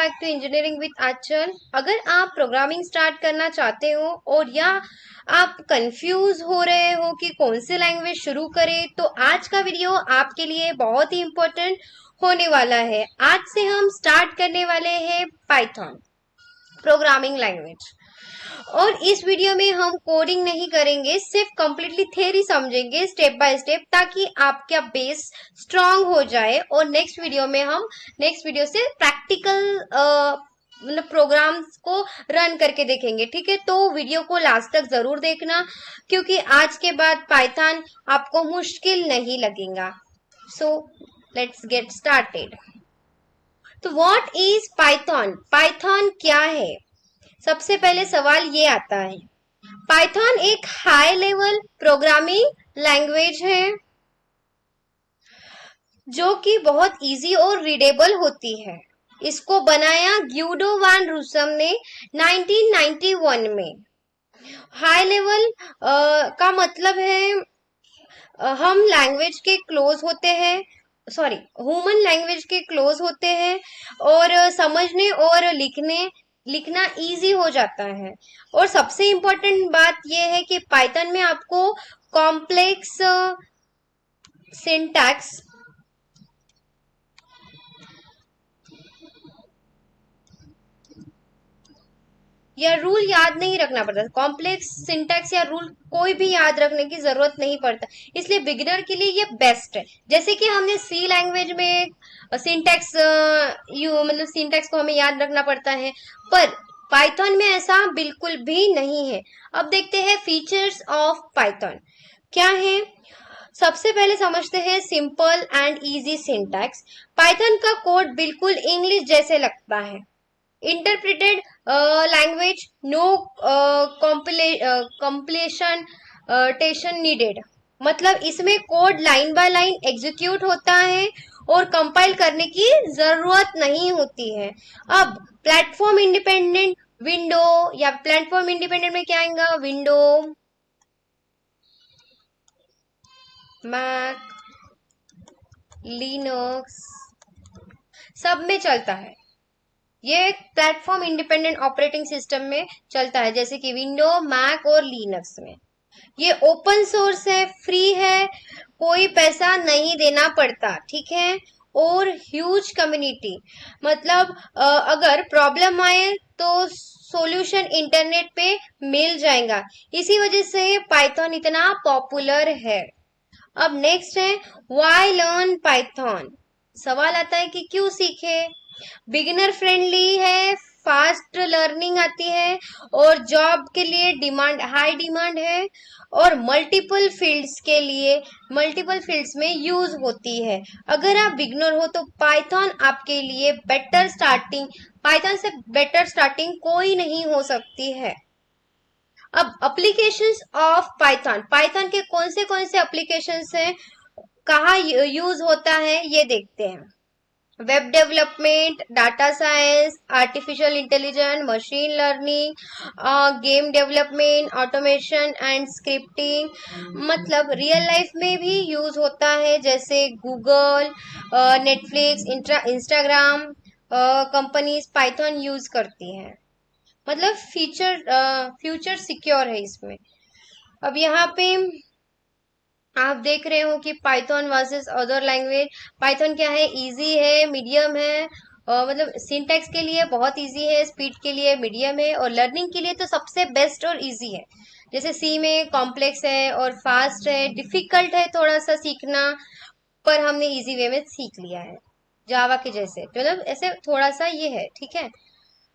Back to engineering with आंचल। अगर आप programming start करना चाहते हो और या आप कंफ्यूज हो रहे हो कि कौन सी लैंग्वेज शुरू करें, तो आज का वीडियो आपके लिए बहुत ही इम्पोर्टेंट होने वाला है। आज से हम स्टार्ट करने वाले हैं पाइथन प्रोग्रामिंग लैंग्वेज। और इस वीडियो में हम कोडिंग नहीं करेंगे, सिर्फ कंप्लीटली थ्योरी समझेंगे स्टेप बाय स्टेप, ताकि आपका बेस स्ट्रांग हो जाए। और नेक्स्ट वीडियो से प्रैक्टिकल मतलब प्रोग्राम्स को रन करके देखेंगे, ठीक है। तो वीडियो को लास्ट तक जरूर देखना, क्योंकि आज के बाद पाइथन आपको मुश्किल नहीं लगेगा। So let's get started. तो व्हाट इज पाइथन? पाइथन क्या है? सबसे पहले सवाल ये आता है, पाइथन एक हाई लेवल प्रोग्रामिंग लैंग्वेज है जो कि बहुत इजी और रीडेबल होती है। इसको बनाया ग्यूडो वान रूसम ने 1991 में। हाई लेवल का मतलब है हम लैंग्वेज के क्लोज होते हैं, सॉरी ह्यूमन लैंग्वेज के क्लोज होते हैं और समझने और लिखना इजी हो जाता है। और सबसे इम्पोर्टेंट बात यह है कि पाइथन में आपको कॉम्प्लेक्स सिंटैक्स या रूल याद नहीं रखना पड़ता। कॉम्प्लेक्स सिंटैक्स या रूल कोई भी याद रखने की जरूरत नहीं पड़ता, इसलिए बिगिनर के लिए ये बेस्ट है। जैसे कि हमने सी लैंग्वेज में सिंटैक्स मतलब सिंटैक्स को हमें याद रखना पड़ता है, पर पाइथन में ऐसा बिल्कुल भी नहीं है। अब देखते हैं फीचर्स ऑफ पाइथन क्या है। सबसे पहले समझते हैं simple and easy syntax. Python का कोड बिल्कुल इंग्लिश जैसे लगता है। Interpreted language, no compilation needed. मतलब इसमें code line by line execute होता है और कंपाइल करने की जरूरत नहीं होती है। अब प्लेटफॉर्म इंडिपेंडेंट विंडो या प्लेटफॉर्म इंडिपेंडेंट में क्या आएगा? विंडो, मैक, लिनक्स सब में चलता है। ये प्लेटफॉर्म इंडिपेंडेंट ऑपरेटिंग सिस्टम में चलता है, जैसे कि विंडो, मैक और लिनक्स में। ये ओपन सोर्स है, फ्री है, कोई पैसा नहीं देना पड़ता, ठीक है। और ह्यूज कम्युनिटी, मतलब अगर प्रॉब्लम आए तो सॉल्यूशन इंटरनेट पे मिल जाएगा। इसी वजह से पाइथन इतना पॉपुलर है। अब नेक्स्ट है व्हाई लर्न पाइथन। सवाल आता है कि क्यों सीखे। बिगिनर फ्रेंडली है, फास्ट लर्निंग आती है और जॉब के लिए हाई डिमांड है और मल्टीपल फील्ड्स में यूज होती है। अगर आप बिगिनर हो तो पाइथन से बेटर स्टार्टिंग कोई नहीं हो सकती है। अब एप्लीकेशंस ऑफ पाइथन के कौन से एप्लीकेशंस हैं, कहाँ यूज होता है, ये देखते हैं। Web development, data science, artificial intelligence, machine learning, game development, automation and scripting. मतलब रियल लाइफ में भी यूज होता है, जैसे Google, Netflix, Instagram companies Python use करती हैं। मतलब फ्यूचर सिक्योर है इसमें। अब यहाँ पे आप देख रहे हो कि Python versus other language. Python क्या है? इजी है, मीडियम है, मतलब सिंटैक्स के लिए बहुत इजी है, स्पीड के लिए मीडियम है और लर्निंग के लिए तो सबसे बेस्ट और इजी है। जैसे सी में कॉम्प्लेक्स है और फास्ट है, डिफिकल्ट है थोड़ा सा सीखना, पर हमने इजी वे में सीख लिया है, जावा के जैसे। मतलब ऐसे थोड़ा सा ये है, ठीक है।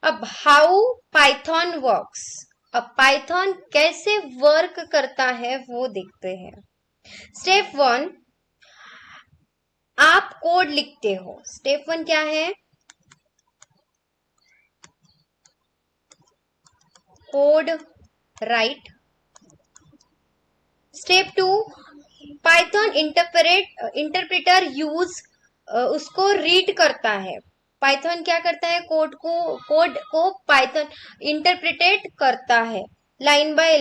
अब हाउ पाइथन वर्क्स। अब पाइथन कैसे वर्क करता है वो देखते हैं। स्टेप 1, आप कोड लिखते हो। स्टेप 1 क्या है? Code right. Step 2, Python interpreter use उसको रीड करता है। पाइथन क्या करता है? कोड को पाइथन इंटरप्रेटेट करता है, लाइन बाय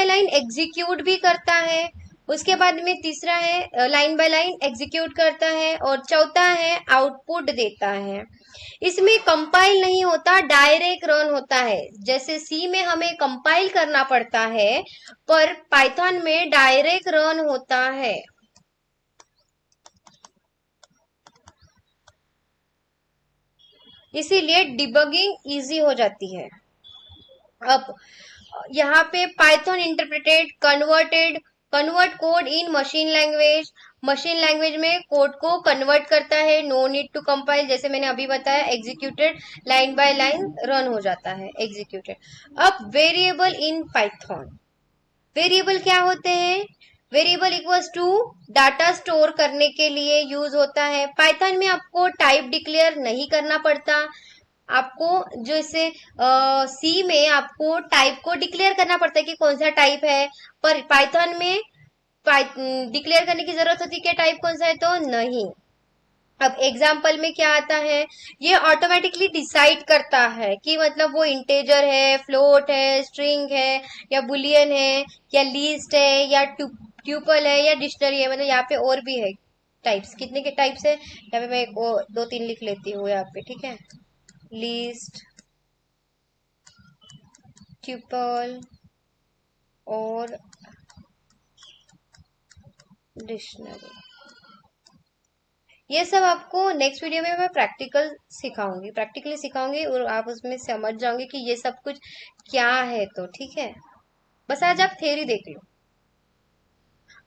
लाइन एग्जीक्यूट भी करता है उसके बाद में तीसरा है लाइन बाय लाइन एग्जीक्यूट करता है, और चौथा है आउटपुट देता है। इसमें कंपाइल नहीं होता, डायरेक्ट रन होता है। जैसे सी में हमें कंपाइल करना पड़ता है, पर पाइथन में डायरेक्ट रन होता है। इसीलिए डिबगिंग इजी हो जाती है। अब यहाँ पे पाइथन इंटरप्रेटेड कन्वर्ट कोड इन मशीन लैंग्वेज में कोड को कन्वर्ट करता है, नो नीड टू कंपाइल, जैसे मैंने अभी बताया, executed line by line run हो जाता है एग्जीक्यूटेड। अब वेरिएबल इन पाइथन, वेरिएबल क्या होते हैं? Variable equals to data store करने के लिए यूज होता है। पाइथन में आपको टाइप डिक्लेयर नहीं करना पड़ता। आपको जो इसे सी में आपको टाइप को डिक्लेयर करना पड़ता है कि कौन सा टाइप है, पर पाइथन में डिक्लेयर करने की जरूरत होती है कि टाइप कौन सा है, तो नहीं। अब एग्जाम्पल में क्या आता है, ये ऑटोमेटिकली डिसाइड करता है कि मतलब वो इंटेजर है, फ्लोट है, स्ट्रिंग है, या बुलियन है, या लिस्ट है, या ट्यूपल है, या डिक्शनरी है। मतलब यहाँ पे और भी है टाइप्स, कितने के टाइप्स है यहाँ पे मैं दो तीन लिख लेती हूँ यहाँ पे, ठीक है। लिस्ट, ट्यूपल और डिक्शनरी, ये सब आपको नेक्स्ट वीडियो में मैं प्रैक्टिकली सिखाऊंगी और आप उसमें समझ जाओगे कि ये सब कुछ क्या है। तो ठीक है, बस आज आप थ्योरी देख लो।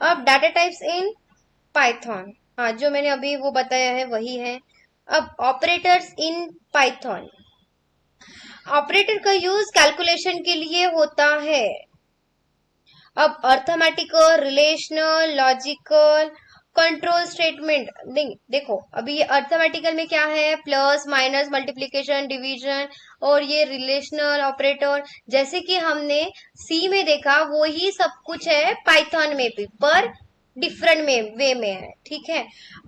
अब डाटा टाइप्स इन पाइथन, हाँ जो मैंने अभी वो बताया है वही है। अब ऑपरेटर्स इन पाइथन, ऑपरेटर का यूज कैलकुलेशन के लिए होता है। अब arithmetical, relational, logical, control statement, नहीं देखो अभी ये अर्थमेटिकल में क्या है, प्लस माइनस मल्टीप्लीकेशन डिवीजन, और ये रिलेशनल ऑपरेटर जैसे कि हमने सी में देखा वो ही सब कुछ है पाइथन में भी, पर डिफरेंट में वे में है, ठीक है।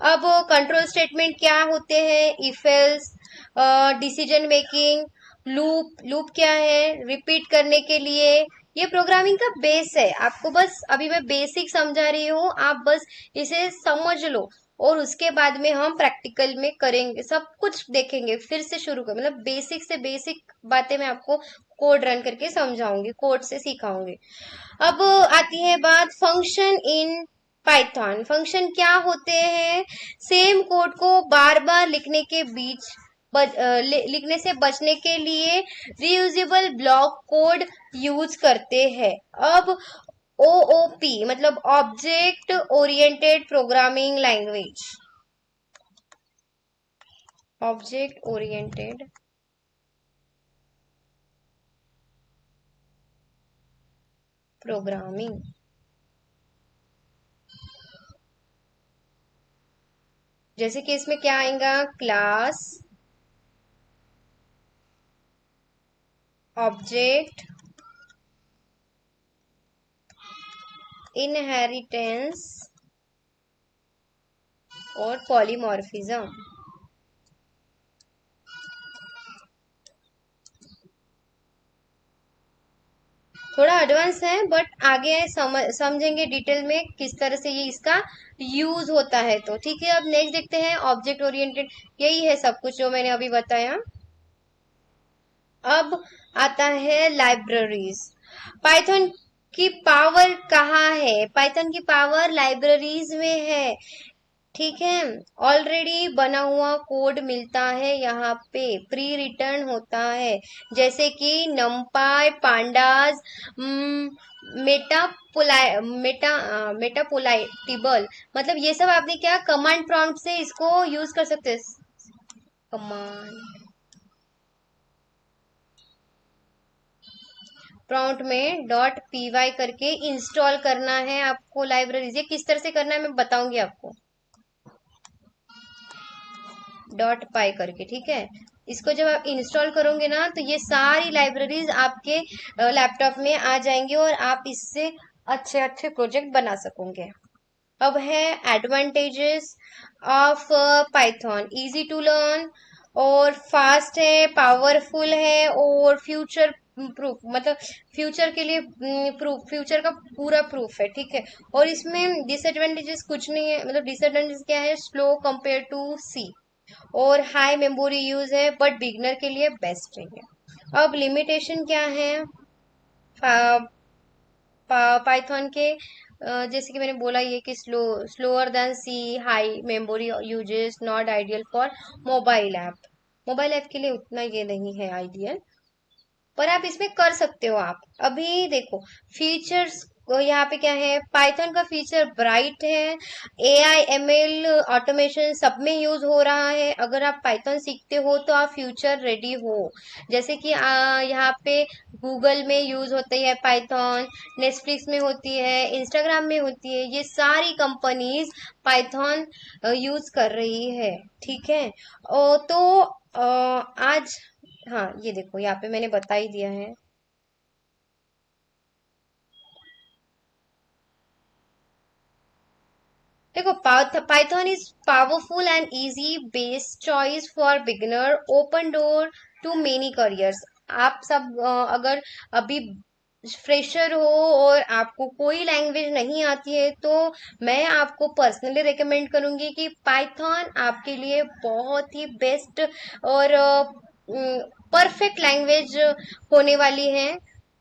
अब कंट्रोल स्टेटमेंट क्या होते हैं, if else, decision making, loop क्या है, रिपीट करने के लिए। ये प्रोग्रामिंग का बेस है, आपको बस अभी मैं बेसिक समझा रही हूँ, आप बस इसे समझ लो, और उसके बाद में हम प्रैक्टिकल में करेंगे, सब कुछ देखेंगे, फिर से शुरू कर, मतलब बेसिक से बेसिक बातें मैं आपको कोड रन करके समझाऊंगी, कोड से सिखाऊंगी। अब आती है बात फंक्शन इन पाइथन। फंक्शन क्या होते हैं, सेम कोड को बार बार लिखने के बीच लिखने से बचने के लिए रीयूजेबल ब्लॉक कोड यूज करते हैं। अब ओओपी मतलब object oriented programming language, object oriented programming, जैसे कि इसमें क्या आएगा, क्लास, ऑब्जेक्ट, इनहेरिटेंस और पॉलीमॉर्फिज्म। थोड़ा एडवांस है, बट आगे समझेंगे डिटेल में किस तरह से ये इसका यूज होता है। तो ठीक है, अब नेक्स्ट देखते हैं ऑब्जेक्ट ओरिएंटेड, यही है सब कुछ जो मैंने अभी बताया। अब आता है लाइब्रेरीज। पाइथन की पावर कहाँ है, पाइथन की पावर लाइब्रेरीज में है, ठीक है। ऑलरेडी बना हुआ कोड मिलता है यहाँ पे, प्री रिटर्न होता है, जैसे कि नमपाई, पांडास, मेटापोलाइटिबल, मतलब ये सब आपने क्या कमांड प्रॉम्प्ट से इसको यूज कर सकते हैं। कमांड प्रॉम्प्ट में .py करके इंस्टॉल करना है आपको लाइब्रेरीज। ये किस तरह से करना है मैं बताऊंगी आपको, .py करके, ठीक है। इसको जब आप इंस्टॉल करोगे ना तो ये सारी लाइब्रेरीज आपके लैपटॉप में आ जाएंगी और आप इससे अच्छे अच्छे प्रोजेक्ट बना सकोगे। अब है advantages of Python, easy to learn, और फास्ट है, पावरफुल है और फ्यूचर प्रूफ, मतलब फ्यूचर के लिए प्रूफ, फ्यूचर का पूरा प्रूफ है, ठीक है। और इसमें डिसएडवांटेजेस कुछ नहीं है, मतलब डिसएडवांटेज क्या है, स्लो कंपेयर टू सी, और हाई मेमोरी यूज है, बट बिगनर के लिए बेस्ट नहीं है। अब लिमिटेशन क्या है पाइथन के, जैसे कि मैंने बोला ये कि slower than C, high memory uses, not ideal for mobile app. Mobile app के लिए उतना ये नहीं है आइडियल, पर आप इसमें कर सकते हो। आप अभी देखो फीचर्स, यहाँ पे क्या है, पाइथन का फीचर ब्राइट है, एआई एमएल ऑटोमेशन सब में यूज हो रहा है। अगर आप पाइथन सीखते हो तो आप फ्यूचर रेडी हो। जैसे कि यहाँ पे गूगल में यूज होती है पाइथन, नेटफ्लिक्स में होती है, इंस्टाग्राम में होती है, ये सारी कंपनीज पाइथन यूज कर रही है, ठीक है। तो आज, हाँ ये देखो यहाँ पे मैंने बता ही दिया है। देखो Python is powerful and easy base choice for beginner, open door to many careers. आप सब अगर अभी फ्रेशर हो और आपको कोई लैंग्वेज नहीं आती है, तो मैं आपको पर्सनली रेकमेंड करूंगी कि पाइथन आपके लिए बहुत ही बेस्ट और परफेक्ट लैंग्वेज होने वाली है।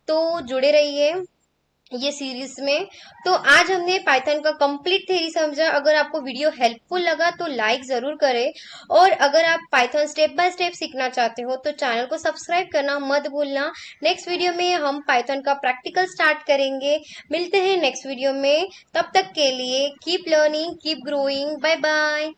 तो जुड़े रहिए ये सीरीज में। तो आज हमने पाइथन का कंप्लीट थ्योरी समझा। अगर आपको वीडियो हेल्पफुल लगा तो लाइक जरूर करें, और अगर आप पाइथन स्टेप बाय स्टेप सीखना चाहते हो तो चैनल को सब्सक्राइब करना मत भूलना। नेक्स्ट वीडियो में हम पाइथन का प्रैक्टिकल स्टार्ट करेंगे। मिलते हैं नेक्स्ट वीडियो में, तब तक के लिए keep learning, keep growing, bye bye.